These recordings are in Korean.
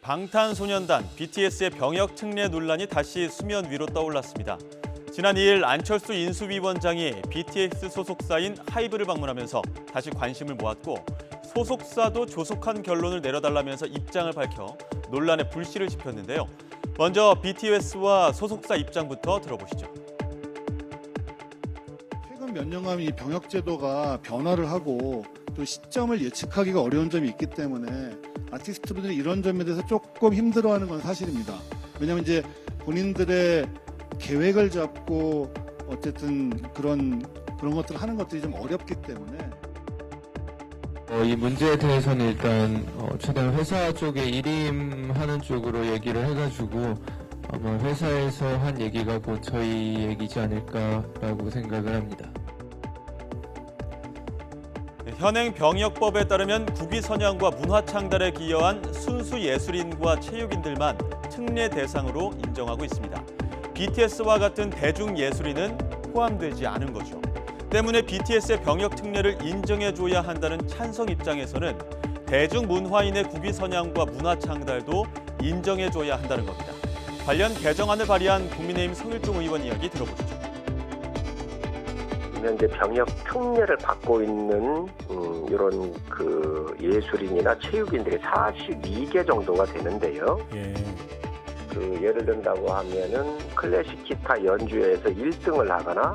방탄소년단 BTS의 병역 특례 논란이 다시 수면 위로 떠올랐습니다. 지난 2일 안철수 인수위원장이 BTS 소속사인 하이브를 방문하면서 다시 관심을 모았고 소속사도 조속한 결론을 내려달라면서 입장을 밝혀 논란의 불씨를 지폈는데요. 먼저 BTS와 소속사 입장부터 들어보시죠. 최근 몇 년간 이 병역 제도가 변화를 하고 또 시점을 예측하기가 어려운 점이 있기 때문에 아티스트분들이 이런 점에 대해서 조금 힘들어하는 건 사실입니다. 왜냐하면 이제 본인들의 계획을 잡고 어쨌든 그런 것들을 하는 것들이 좀 어렵기 때문에 이 문제에 대해서는 일단 최대한 회사 쪽에 일임하는 쪽으로 얘기를 해가지고 아마 회사에서 한 얘기가 곧 저희 얘기지 않을까라고 생각을 합니다. 현행 병역법에 따르면 국위선양과 문화창달에 기여한 순수 예술인과 체육인들만 특례 대상으로 인정하고 있습니다. BTS와 같은 대중예술인은 포함되지 않은 거죠. 때문에 BTS의 병역 특례를 인정해줘야 한다는 찬성 입장에서는 대중문화인의 국위선양과 문화창달도 인정해줘야 한다는 겁니다. 관련 개정안을 발의한 국민의힘 성일종 의원 이야기 들어보시죠. 현재 병역 특례를 받고 있는 이런 그 예술인이나 체육인들이 42개 정도가 되는데요. 예를 든다고 하면은 클래식 기타 연주회에서 1등을 하거나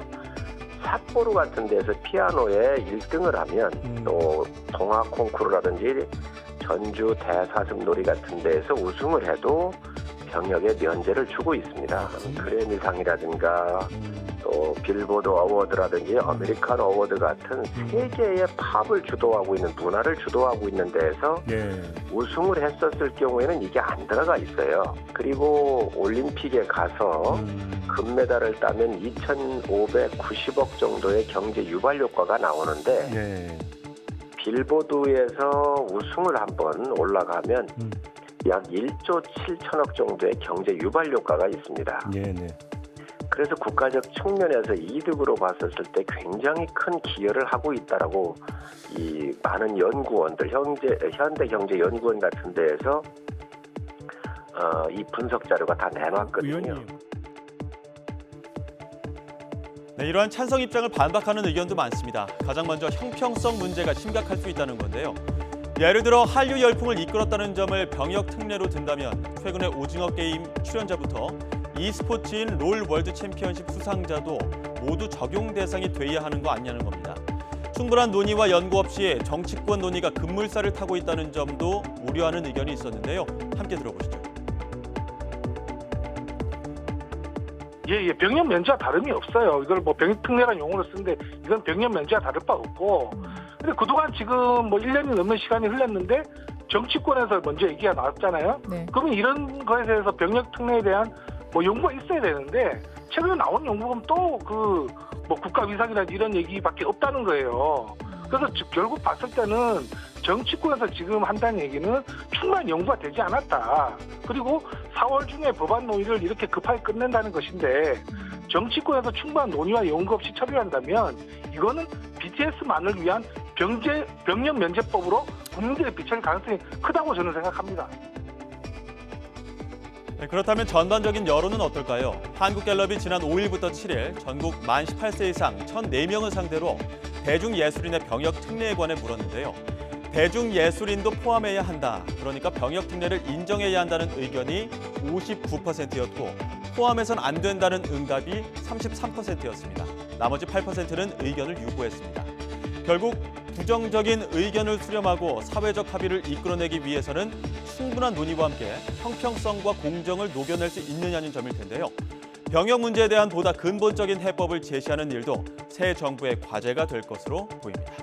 삿포로 같은 데서 피아노에 1등을 하면 또 동화 콩쿠르라든지 전주 대사슴 놀이 같은 데에서 우승을 해도 병역에 면제를 주고 있습니다. 그래미상이라든가 또 빌보드 어워드라든지 아메리칸 어워드 같은 세계의 팝을 주도하고 있는 문화를 주도하고 있는 데에서 우승을 했었을 경우에는 이게 안 들어가 있어요. 그리고 올림픽에 가서 금메달을 따면 2,590억 정도의 경제 유발 효과가 나오는데 빌보드에서 우승을 한번 올라가면 약 1조 7천억 정도의 경제 유발 효과가 있습니다. 그래서 국가적 측면에서 이득으로 봤었을 때 굉장히 큰 기여를 하고 있다라고 이 많은 연구원들, 현대경제연구원 같은 데에서 이 분석 자료가 다 내놨거든요. 이러한 찬성 입장을 반박하는 의견도 많습니다. 가장 먼저 형평성 문제가 심각할 수 있다는 건데요. 예를 들어 한류 열풍을 이끌었다는 점을 병역 특례로 든다면 최근에 오징어 게임 출연자부터 e스포츠인 롤 월드 챔피언십 수상자도 모두 적용 대상이 돼야 하는 거 아니냐는 겁니다. 충분한 논의와 연구 없이 정치권 논의가 급물살을 타고 있다는 점도 우려하는 의견이 있었는데요. 함께 들어보시죠. 병역 면제와 다름이 없어요. 이걸 뭐 병역 특례라는 용어를 쓰는데 이건 병역 면제와 다를 바 없고. 근데 그동안 지금 뭐 1년이 넘는 시간이 흘렀는데 정치권에서 먼저 얘기가 나왔잖아요. 그러면 이런 거에 대해서 병역 특례에 대한 뭐 연구가 있어야 되는데 최근에 나온 연구는 또 그 뭐 국가 위상이나 이런 얘기밖에 없다는 거예요. 그래서 결국 봤을 때는 정치권에서 지금 한다는 얘기는 충분한 연구가 되지 않았다. 그리고 4월 중에 법안 논의를 이렇게 급하게 끝낸다는 것인데 정치권에서 충분한 논의와 연구 없이 처리를 한다면 이거는 BTS만을 위한 병역 면제법으로 국민들에 비칠 가능성이 크다고 저는 생각합니다. 그렇다면 전반적인 여론은 어떨까요? 한국갤럽이 지난 5일부터 7일 전국 만 18세 이상 1,004명을 상대로 대중예술인의 병역 특례에 관해 물었는데요. 대중예술인도 포함해야 한다. 그러니까 병역 특례를 인정해야 한다는 의견이 59%였고 포함해선 안 된다는 응답이 33%였습니다. 나머지 8%는 의견을 유보했습니다. 결국 부정적인 의견을 수렴하고 사회적 합의를 이끌어내기 위해서는 충분한 논의와 함께 형평성과 공정을 녹여낼 수 있느냐는 점일 텐데요. 병역 문제에 대한 보다 근본적인 해법을 제시하는 일도 새 정부의 과제가 될 것으로 보입니다.